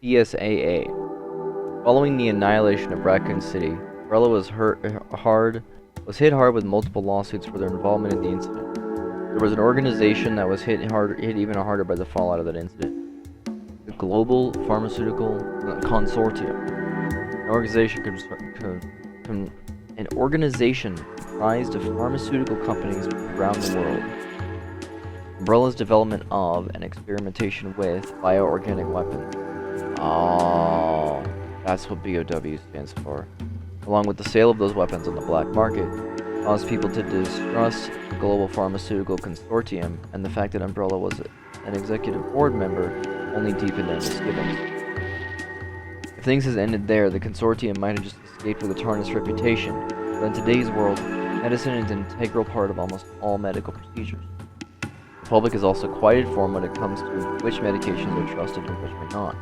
BSAA. Following the annihilation of Raccoon City, Umbrella was hit hard with multiple lawsuits for their involvement in the incident. There was an organization that was hit even harder by the fallout of that incident. The Global Pharmaceutical Consortium. An organization comprised of pharmaceutical companies around the world. Umbrella's development of and experimentation with bioorganic weapons. Oh, that's what BOW stands for. Along with the sale of those weapons on the black market, caused people to distrust the Global Pharmaceutical Consortium, and the fact that Umbrella was an executive board member only deepened their misgivings. If things had ended there, the consortium might have just escaped with a tarnished reputation, but in today's world, medicine is an integral part of almost all medical procedures. The public is also quite informed when it comes to which medications are trusted and which may not.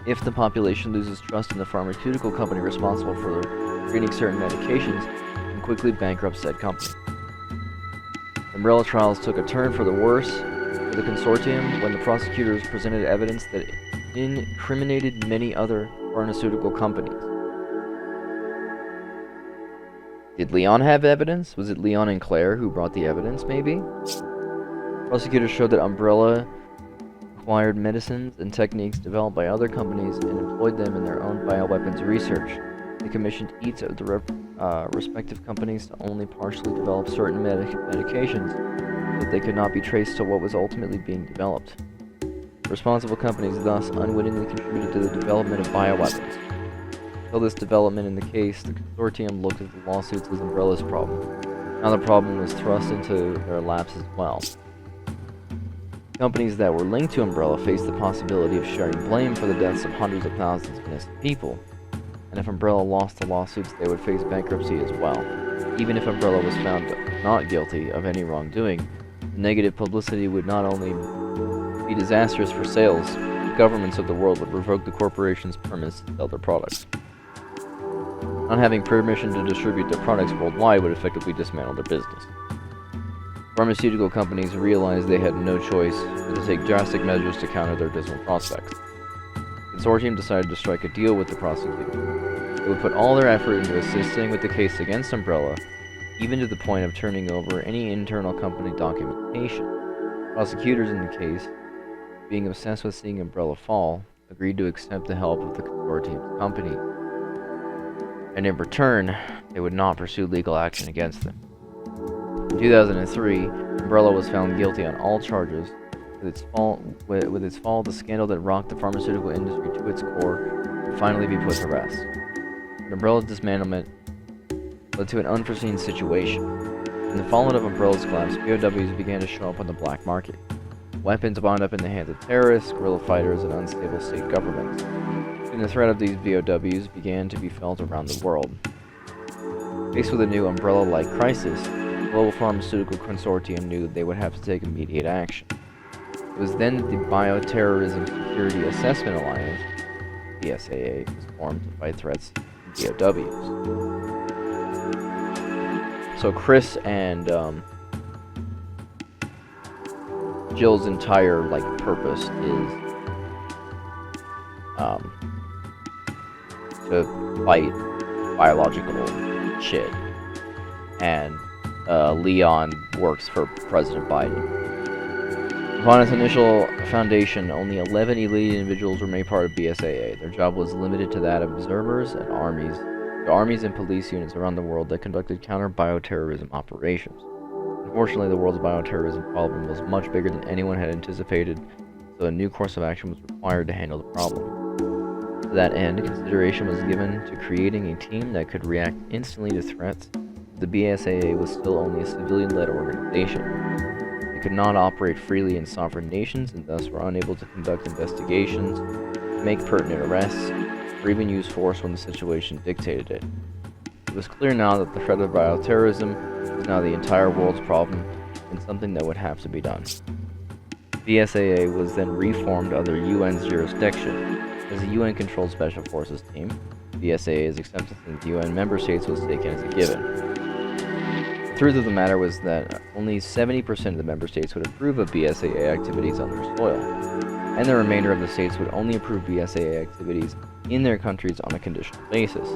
If the population loses trust in the pharmaceutical company responsible for creating certain medications, it can quickly bankrupt said company. Umbrella trials took a turn for the worse for the consortium when the prosecutors presented evidence that incriminated many other pharmaceutical companies. Did Leon have evidence? Was it Leon and Claire who brought the evidence, maybe? Prosecutors showed that Umbrella acquired medicines and techniques developed by other companies and employed them in their own bioweapons research. They commissioned each of the respective companies to only partially develop certain medications, but they could not be traced to what was ultimately being developed. Responsible companies thus unwittingly contributed to the development of bioweapons. Until this development in the case, the consortium looked at the lawsuits as Umbrella's problem. Now the problem was thrust into their laps as well. Companies that were linked to Umbrella faced the possibility of sharing blame for the deaths of hundreds of thousands of innocent people. And if Umbrella lost the lawsuits, they would face bankruptcy as well. Even if Umbrella was found not guilty of any wrongdoing, the negative publicity would not only be disastrous for sales, the governments of the world would revoke the corporation's permits to sell their products. Not having permission to distribute their products worldwide would effectively dismantle their business. Pharmaceutical companies realized they had no choice but to take drastic measures to counter their dismal prospects. The consortium decided to strike a deal with the prosecutor. They would put all their effort into assisting with the case against Umbrella, even to the point of turning over any internal company documentation. Prosecutors in the case, being obsessed with seeing Umbrella fall, agreed to accept the help of the consortium's company, and in return, they would not pursue legal action against them. In 2003, Umbrella was found guilty on all charges. With its fall, the scandal that rocked the pharmaceutical industry to its core would finally be put to rest. But Umbrella's dismantlement led to an unforeseen situation. In the fallout of Umbrella's collapse, POWs began to show up on the black market. Weapons wound up in the hands of terrorists, guerrilla fighters, and unstable state governments. And the threat of these POWs began to be felt around the world. Faced with a new Umbrella-like crisis, the Global Pharmaceutical Consortium knew that they would have to take immediate action. It was then that the Bioterrorism Security Assessment Alliance, BSAA, was formed to fight threats from POWs. So Chris and Jill's entire purpose is to fight biological shit, and Leon works for President Biden. Upon its initial foundation, only 11 elite individuals were made part of BSAA. Their job was limited to that of observers and armies and police units around the world that conducted counter-bioterrorism operations. Unfortunately, the world's bioterrorism problem was much bigger than anyone had anticipated, so a new course of action was required to handle the problem. To that end, consideration was given to creating a team that could react instantly to threats. The BSAA was still only a civilian-led organization. It could not operate freely in sovereign nations and thus were unable to conduct investigations, make pertinent arrests, or even use force when the situation dictated it. It was clear now that the threat of bioterrorism was now the entire world's problem and something that would have to be done. BSAA was then reformed under UN's jurisdiction. As a UN-controlled special forces team, BSAA's acceptance in the UN member states was taken as a given. The truth of the matter was that only 70% of the member states would approve of BSAA activities on their soil. and the remainder of the states would only approve BSAA activities in their countries on a conditional basis.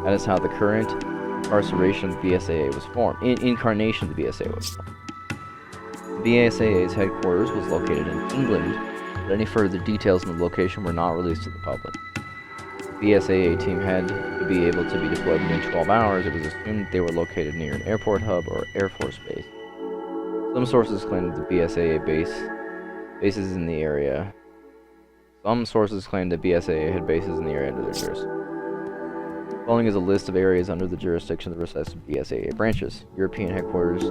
That is how the current incarceration of the BSAA was formed. Incarnation of the BSAA was formed. The BSAA's headquarters was located in England, but any further details on the location were not released to the public. The BSAA team had to be able to be deployed within 12 hours. It was assumed they were located near an airport hub or Air Force base. Some sources claim that the BSAA bases in the area. Some sources claim that BSAA had bases in the area under their jurisdiction. Following is a list of areas under the jurisdiction of the respective BSAA branches: European headquarters,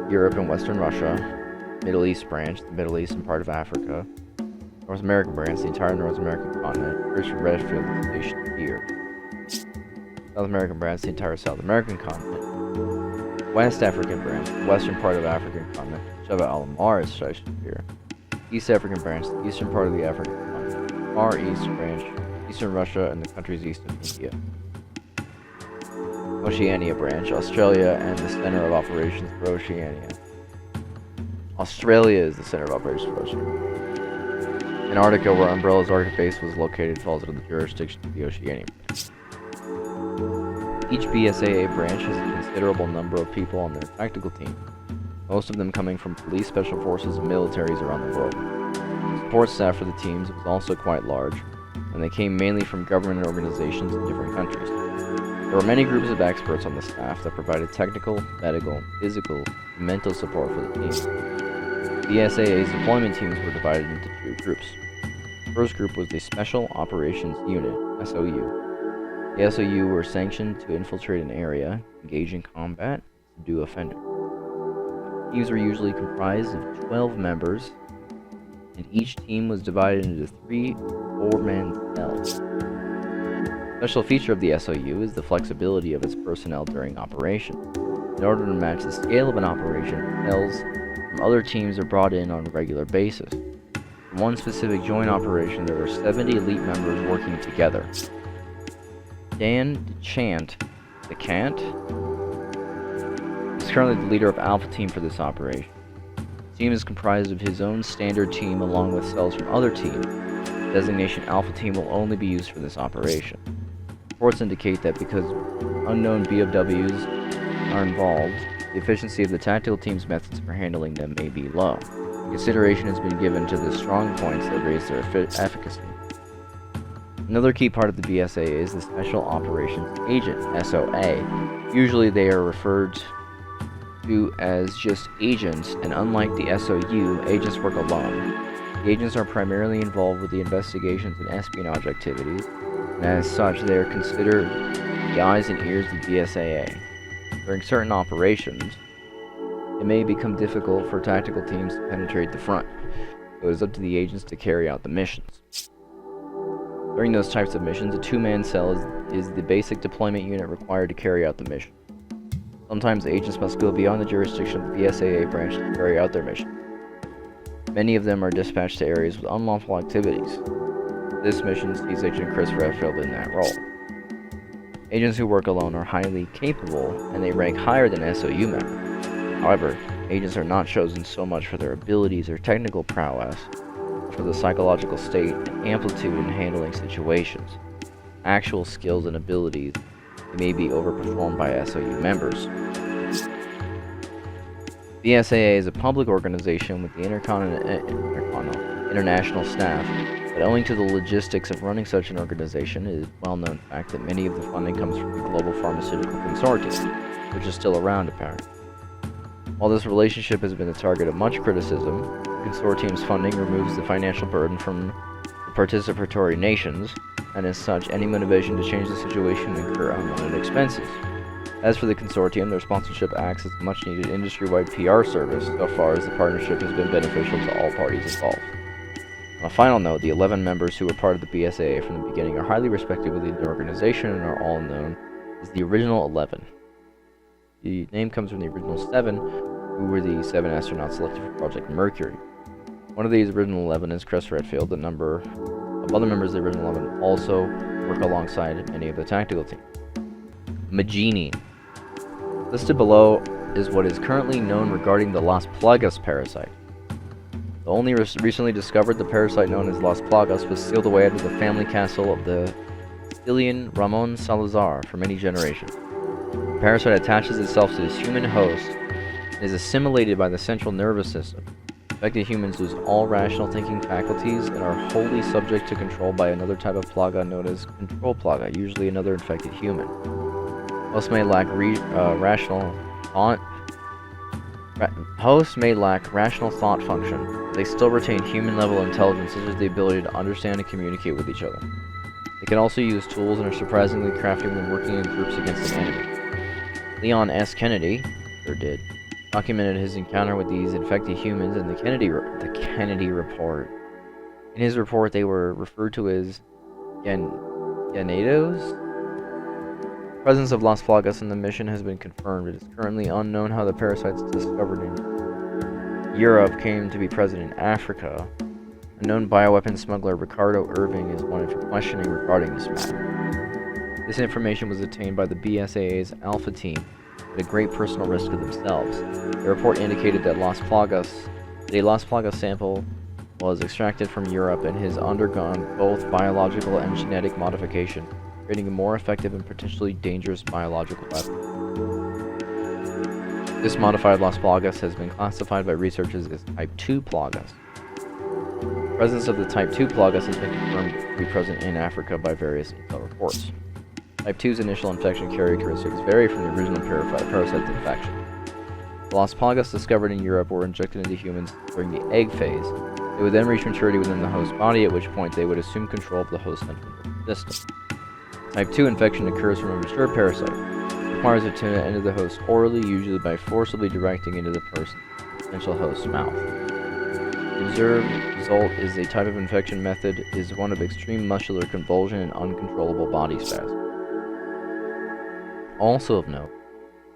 Europe and Western Russia; Middle East branch, the Middle East and part of Africa; North American branch, the entire North American continent; Richard Redfield is stationed here; South American branch, the entire South American continent; West African branch, the western part of the African continent; Jebel al-Mar is stationed here; East African branch, the eastern part of the African continent; Far East branch, eastern Russia and the countries east of India; Oceania branch, Australia and the center of operations for Oceania. Australia is the center of operations for Oceania. Antarctica, where Umbrella's Arctic base was located, falls under the jurisdiction of the Oceania branch. Each BSAA branch has a considerable number of people on their tactical team, most of them coming from police, special forces, and militaries around the world. The support staff for the teams was also quite large, and they came mainly from government organizations in different countries. There were many groups of experts on the staff that provided technical, medical, physical, and mental support for the teams. The BSAA's deployment teams were divided into two groups. The first group was the Special Operations Unit, SOU. The SOU were sanctioned to infiltrate an area, engage in combat, and subdue offenders. Teams were usually comprised of 12 members, and each team was divided into 3 4-man cells. A special feature of the SOU is the flexibility of its personnel during operation. In order to match the scale of an operation, cells from other teams are brought in on a regular basis. In one specific joint operation, there were 70 elite members working together. Dan DeCant is currently the leader of Alpha Team for this operation. The team is comprised of his own standard team along with cells from other teams. The designation Alpha Team will only be used for this operation. Reports indicate that because unknown BOWs are involved, the efficiency of the tactical team's methods for handling them may be low. Consideration has been given to the strong points that raise their efficacy. Another key part of the BSAA is the Special Operations Agent, SOA. Usually they are referred to as just agents, and unlike the SOU, agents work alone. The agents are primarily involved with the investigations and espionage activities, and as such they are considered the eyes and ears of the BSAA. During certain operations, it may become difficult for tactical teams to penetrate the front, so it is up to the agents to carry out the missions. During those types of missions, a 2-man cell is the basic deployment unit required to carry out the mission. Sometimes agents must go beyond the jurisdiction of the BSAA branch to carry out their mission. Many of them are dispatched to areas with unlawful activities. This mission sees Agent Chris Redfield in that role. Agents who work alone are highly capable, and they rank higher than SOU members. However, agents are not chosen so much for their abilities or technical prowess, but for the psychological state and amplitude in handling situations. Actual skills and abilities may be overperformed by SOU members. The BSAA is a public organization with the international staff, but owing to the logistics of running such an organization, it is a well-known fact that many of the funding comes from the Global Pharmaceutical Consortium, which is still around apparently. While this relationship has been the target of much criticism, the consortium's funding removes the financial burden from the participatory nations, and as such, any motivation to change the situation incur unwanted expenses. As for the consortium, their sponsorship acts as a much-needed industry-wide PR service so far as the partnership has been beneficial to all parties involved. On a final note, the 11 members who were part of the BSAA from the beginning are highly respected within the organization and are all known as the Original 11. The name comes from the Original 7, who were the 7 astronauts selected for Project Mercury. One of these Original 11 is Chris Redfield. A number of other members of the Original 11 also work alongside many of the tactical team. Magini. Listed below is what is currently known regarding the Las Plagas parasite. The only recently discovered, the parasite known as Las Plagas was sealed away under the family castle of the Castilian Ramon Salazar for many generations. The parasite attaches itself to this human host and is assimilated by the central nervous system. Infected humans lose all rational thinking faculties and are wholly subject to control by another type of plaga known as control plaga, usually another infected human. Hosts may lack rational thought function. They still retain human-level intelligence, such as the ability to understand and communicate with each other. They can also use tools and are surprisingly crafty when working in groups against an enemy. Leon S. Kennedy, or did, documented his encounter with these infected humans in the Kennedy Report. In his report, they were referred to as Ganados. The presence of Las Plagas in the mission has been confirmed. It is currently unknown how the parasites discovered in Europe came to be present in Africa. A known bioweapon smuggler, Ricardo Irving, is wanted for questioning regarding this matter. This information was obtained by the BSAA's Alpha team at a great personal risk to themselves. The report indicated that a Las Plagas sample was extracted from Europe and has undergone both biological and genetic modification, creating a more effective and potentially dangerous biological weapon. This modified Las Plagas has been classified by researchers as Type 2 Plagas. The presence of the Type 2 Plagas has been confirmed to be present in Africa by various intel reports. Type 2's initial infection characteristics vary from the original parasite infection. The Las Plagas discovered in Europe were injected into humans during the egg phase. They would then reach maturity within the host body, at which point they would assume control of the host central nervous system. Type 2 infection occurs from a mature parasite. It requires it to enter the host orally, usually by forcibly directing into the person's potential host's mouth. The observed result is a type of infection method is one of extreme muscular convulsion and uncontrollable body spasm. Also of note,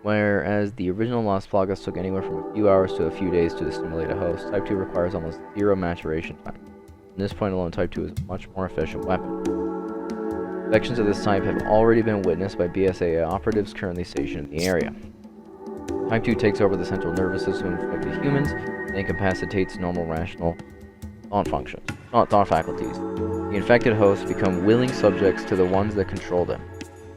whereas the original Las Plagas took anywhere from a few hours to a few days to assimilate a host, Type 2 requires almost zero maturation time. From this point alone, Type 2 is a much more efficient weapon. Infections of this type have already been witnessed by BSAA operatives currently stationed in the area. Type 2 takes over the central nervous system of infected humans and incapacitates normal rational thought faculties. The infected hosts become willing subjects to the ones that control them.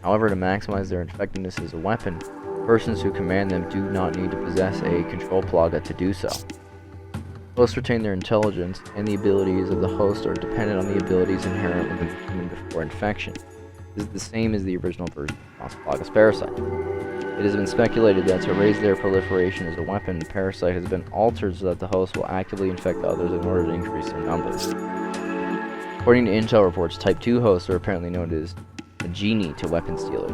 However, to maximize their infectiveness as a weapon, persons who command them do not need to possess a control plaga to do so. Hosts retain their intelligence, and the abilities of the host are dependent on the abilities inherent within the human before infection. This is the same as the original version of Las Plagas parasite. It has been speculated that to raise their proliferation as a weapon, the parasite has been altered so that the host will actively infect others in order to increase their numbers. According to intel reports, Type 2 hosts are apparently known as a genie to weapon stealers.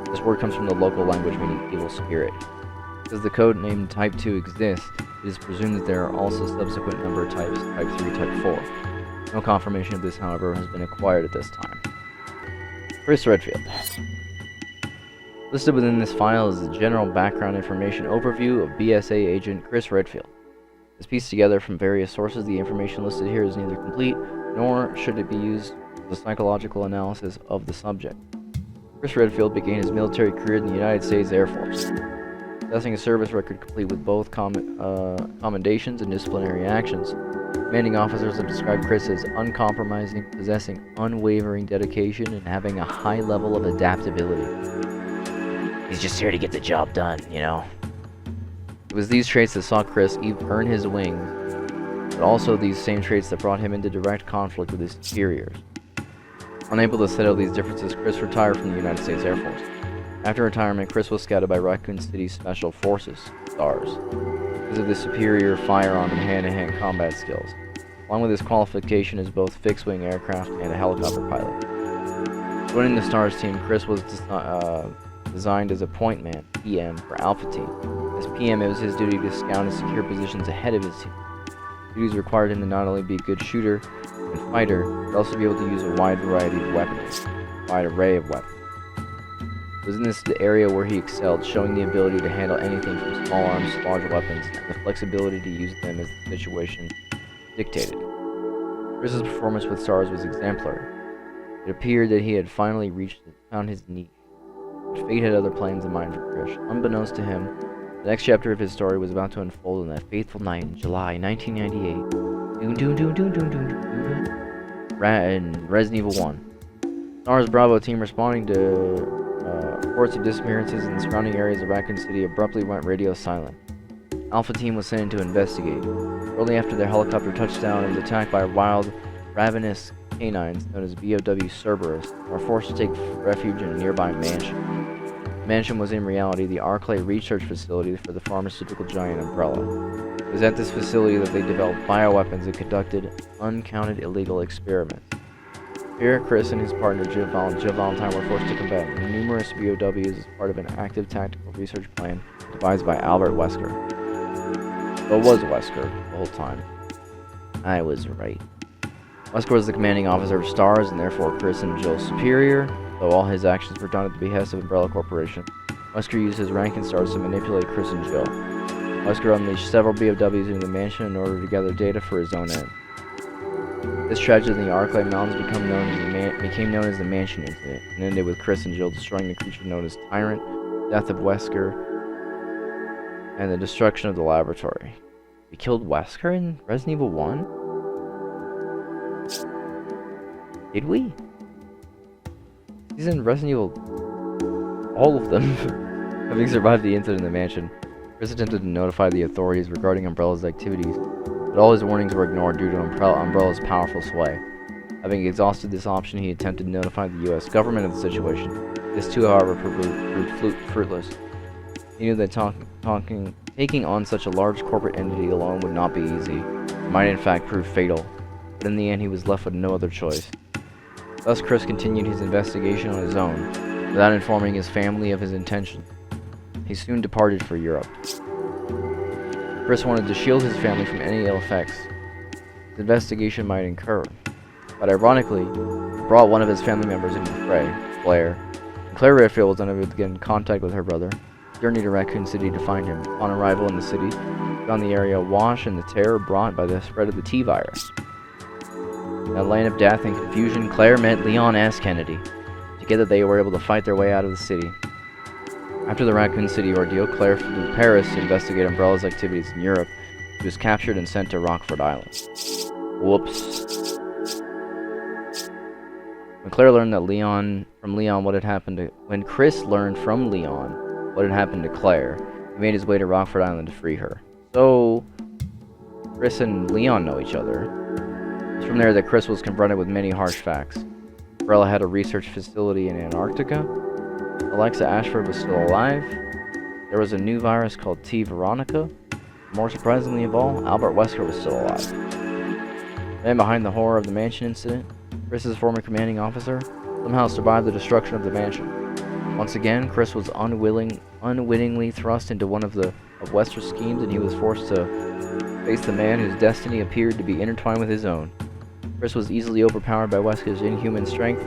This word comes from the local language meaning evil spirit. Because the code name Type 2 exists, it is presumed that there are also subsequent number types, Type 3, Type 4. No confirmation of this, however, has been acquired at this time. Chris Redfield. Listed within this file is the general background information overview of BSA agent Chris Redfield. As pieced together from various sources, the information listed here is neither complete, nor should it be used as a psychological analysis of the subject. Chris Redfield began his military career in the United States Air Force, possessing a service record complete with both commendations and disciplinary actions. Commanding officers have described Chris as uncompromising, possessing unwavering dedication, and having a high level of adaptability. He's just here to get the job done, you know. It was these traits that saw Chris earn his wings, but also these same traits that brought him into direct conflict with his superiors. Unable to settle these differences, Chris retired from the United States Air Force. After retirement, Chris was scouted by Raccoon City Special Forces, STARS, because of his superior firearm and hand-to-hand combat skills, along with his qualification as both fixed-wing aircraft and a helicopter pilot. Joining the STARS team, Chris was designed as a point man, PM, for Alpha Team. As PM, it was his duty to scout and secure positions ahead of his team. Duties required him to not only be a good shooter and fighter, but also be able to use a wide array of weapons. It was in this area where he excelled, showing the ability to handle anything from small arms to large weapons, and the flexibility to use them as the situation dictated. Chris's performance with STARS was exemplary. It appeared that he had finally found his niche, but fate had other plans in mind for Chris. Unbeknownst to him, The next chapter of his story was about to unfold on that fateful night in July 1998. In Resident Evil 1. STARS Bravo team responding to reports of disappearances in the surrounding areas of Raccoon City abruptly went radio silent. Alpha team was sent in to investigate. Shortly after their helicopter touchdown, it was attacked by wild, ravenous canines known as BOW Cerberus, and were forced to take refuge in a nearby mansion. The mansion was in reality the Arclay research facility for the pharmaceutical giant Umbrella. It was at this facility that they developed bioweapons and conducted uncounted illegal experiments. Here, Chris and his partner Jill Valentine were forced to combat numerous BOWs as part of an active tactical research plan devised by Albert Wesker. So it was Wesker the whole time. I was right. Wesker was the commanding officer of STARS and therefore Chris and Jill's superior, though all his actions were done at the behest of Umbrella Corporation. Wesker used his rank in STARS to manipulate Chris and Jill. Wesker unleashed several BOWs into the mansion in order to gather data for his own end. This tragedy in the Arclay Mountains became known as the Mansion Incident, and ended with Chris and Jill destroying the creature known as Tyrant, the death of Wesker, and the destruction of the laboratory. We killed Wesker in Resident Evil 1? Did we? He's in Resident Evil... all of them. Having survived the incident in the mansion, Chris attempted to notify the authorities regarding Umbrella's activities, but all his warnings were ignored due to Umbrella's powerful sway. Having exhausted this option, he attempted to notify the U.S. government of the situation. This too, however, proved fruitless. He knew that taking on such a large corporate entity alone would not be easy. It might in fact prove fatal, but in the end he was left with no other choice. Thus Chris continued his investigation on his own, without informing his family of his intentions. He soon departed for Europe. Chris wanted to shield his family from any ill effects his investigation might incur, but ironically, he brought one of his family members into the fray, Claire. And Claire Redfield was unable to get in contact with her brother. He journeyed to Raccoon City to find him. On arrival in the city, he found the area awash in the terror brought by the spread of the T-virus. In a land of death and confusion, Claire met Leon S. Kennedy. Together they were able to fight their way out of the city. After the Raccoon City ordeal, Claire flew to Paris to investigate Umbrella's activities in Europe. She was captured and sent to Rockford Island. Whoops. When Chris learned from Leon what had happened to Claire, he made his way to Rockford Island to free her. So, Chris and Leon know each other. It's from there that Chris was confronted with many harsh facts. Umbrella had a research facility in Antarctica. Alexa Ashford was still alive. There was a new virus called T. Veronica. More surprisingly of all, Albert Wesker was still alive. The man behind the horror of the mansion incident, Chris's former commanding officer, somehow survived the destruction of the mansion. Once again, Chris was unwittingly thrust into one of Wesker's schemes, and he was forced to face the man whose destiny appeared to be intertwined with his own. Chris was easily overpowered by Wesker's inhuman strength.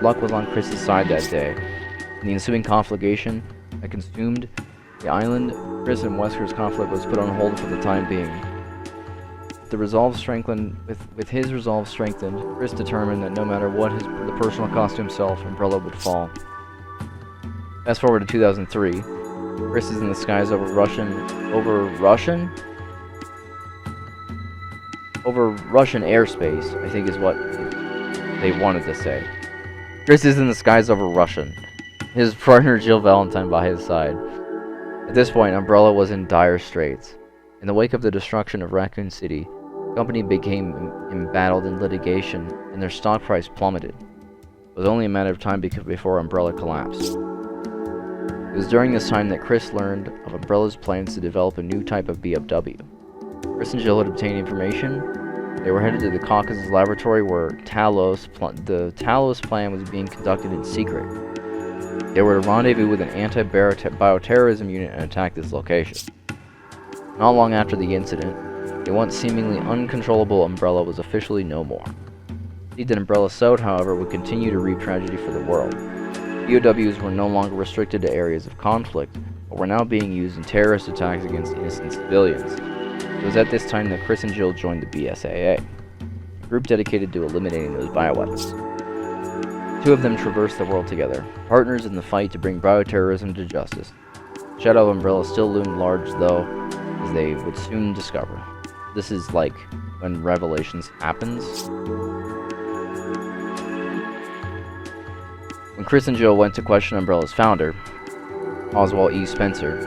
Luck was on Chris's side that day. In the ensuing conflagration that consumed the island, Chris and Wesker's conflict was put on hold for the time being. With his resolve strengthened, Chris determined that no matter what the personal cost to himself, Umbrella would fall. Fast forward to 2003, Chris is in the skies over Russian airspace, I think is what they wanted to say. Chris is in the skies over Russian. His partner Jill Valentine by his side. At this point, Umbrella was in dire straits. In the wake of the destruction of Raccoon City, the company became embattled in litigation, and their stock price plummeted. It was only a matter of time before Umbrella collapsed. It was during this time that Chris learned of Umbrella's plans to develop a new type of BOW. Chris and Jill had obtained information. They were headed to the Caucasus laboratory where the Talos plan was being conducted in secret. They were to rendezvous with an anti-bioterrorism unit and attack this location. Not long after the incident, the once seemingly uncontrollable Umbrella was officially no more. The seed that Umbrella sowed, however, would continue to reap tragedy for the world. POWs were no longer restricted to areas of conflict, but were now being used in terrorist attacks against innocent civilians. It was at this time that Chris and Jill joined the BSAA, a group dedicated to eliminating those bioweapons. The two of them traversed the world together, partners in the fight to bring bioterrorism to justice. Shadow of Umbrella still loomed large, though, as they would soon discover. This is like when Revelations happens. When Chris and Jill went to question Umbrella's founder, Oswald E. Spencer,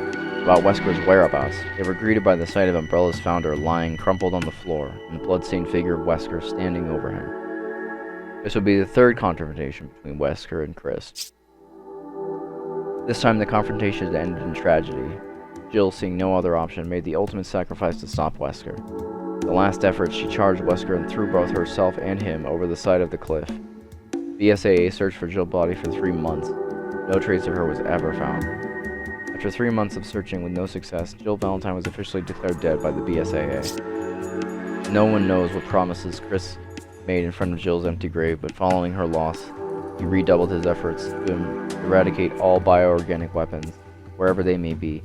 about Wesker's whereabouts, they were greeted by the sight of Umbrella's founder lying crumpled on the floor, and the blood-stained figure of Wesker standing over him. This would be the third confrontation between Wesker and Chris. This time the confrontation ended in tragedy. Jill, seeing no other option, made the ultimate sacrifice to stop Wesker. In the last effort, she charged Wesker and threw both herself and him over the side of the cliff. BSAA searched for Jill's body for 3 months. No trace of her was ever found. After 3 months of searching with no success, Jill Valentine was officially declared dead by the BSAA. No one knows what promises Chris made in front of Jill's empty grave, but following her loss, he redoubled his efforts to eradicate all bioorganic weapons, wherever they may be.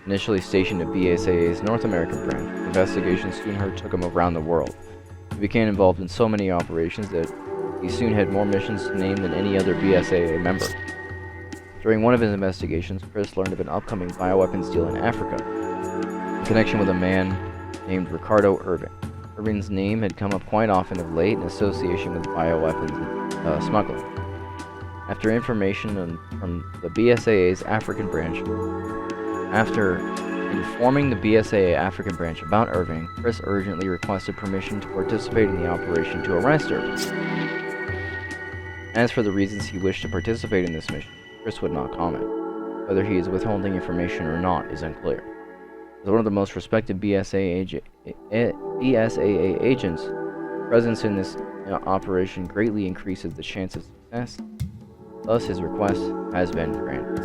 Initially stationed at BSAA's North American branch, investigations soon took him around the world. He became involved in so many operations that he soon had more missions to name than any other BSAA member. During one of his investigations, Chris learned of an upcoming bioweapons deal in Africa, in connection with a man named Ricardo Irving. Irving's name had come up quite often of late in association with bioweapons smuggling. After information from the BSAA's African branch, after informing the BSAA African branch about Irving, Chris urgently requested permission to participate in the operation to arrest Irving. As for the reasons he wished to participate in this mission, Chris would not comment. Whether he is withholding information or not is unclear. As one of the most respected BSAA agents, presence in this operation greatly increases the chance of success. Thus, his request has been granted.